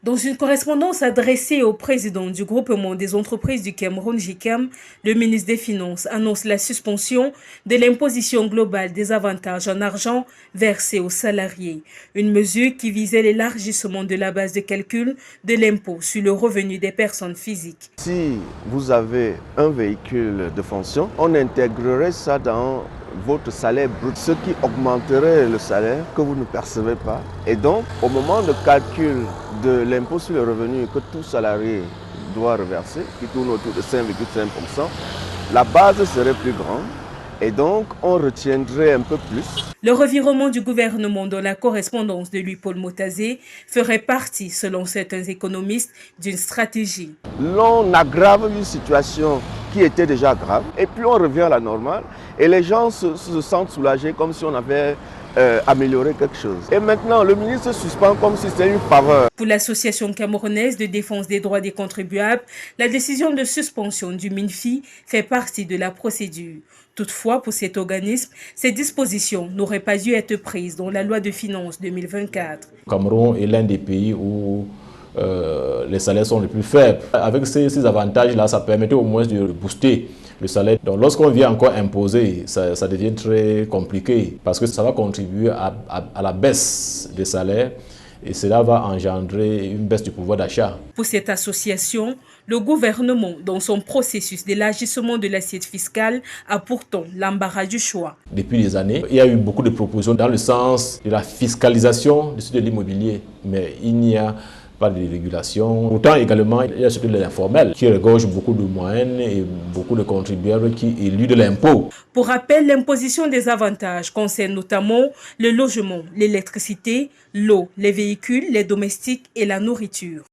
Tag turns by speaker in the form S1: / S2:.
S1: Dans une correspondance adressée au président du groupement des entreprises du Cameroun, GICAM, le ministre des Finances annonce la suspension de l'imposition globale des avantages en argent versés aux salariés. Une mesure qui visait l'élargissement de la base de calcul de l'impôt sur le revenu des personnes physiques.
S2: Si vous avez un véhicule de fonction, on intégrerait ça dans votre salaire brut, ce qui augmenterait le salaire que vous ne percevez pas. Et donc, au moment de calcul de l'impôt sur le revenu que tout salarié doit reverser, qui tourne autour de 5,5%, la base serait plus grande et donc on retiendrait un peu plus.
S1: Le revirement du gouvernement dans la correspondance de Louis-Paul Motazé ferait partie, selon certains économistes, d'une stratégie.
S2: L'on aggrave une situation qui était déjà grave et puis on revient à la normale et les gens se sentent soulagés comme si on avait amélioré quelque chose. Et maintenant, le ministre suspend comme si c'était une faveur.
S1: Pour l'Association camerounaise de défense des droits des contribuables, la décision de suspension du MINFI fait partie de la procédure. Toutefois, pour cet organisme, ces dispositions n'auraient pas dû être prises dans la loi de finances 2024.
S3: Le Cameroun est l'un des pays où les salaires sont les plus faibles. Avec ces avantages-là, ça permettait au moins de booster le salaire. Donc lorsqu'on vient encore imposer, ça devient très compliqué parce que ça va contribuer à la baisse des salaires et cela va engendrer une baisse du pouvoir d'achat.
S1: Pour cette association, le gouvernement, dans son processus d'élargissement de l'assiette fiscale, a pourtant l'embarras du choix.
S3: Depuis des années, il y a eu beaucoup de propositions dans le sens de la fiscalisation de l'immobilier, mais il n'y a pas de régulation. Autant également, il y a surtout l'informel qui regorge beaucoup de moyens et beaucoup de contribuables qui éludent l'impôt.
S1: Pour rappel, l'imposition des avantages concerne notamment le logement, l'électricité, l'eau, les véhicules, les domestiques et la nourriture.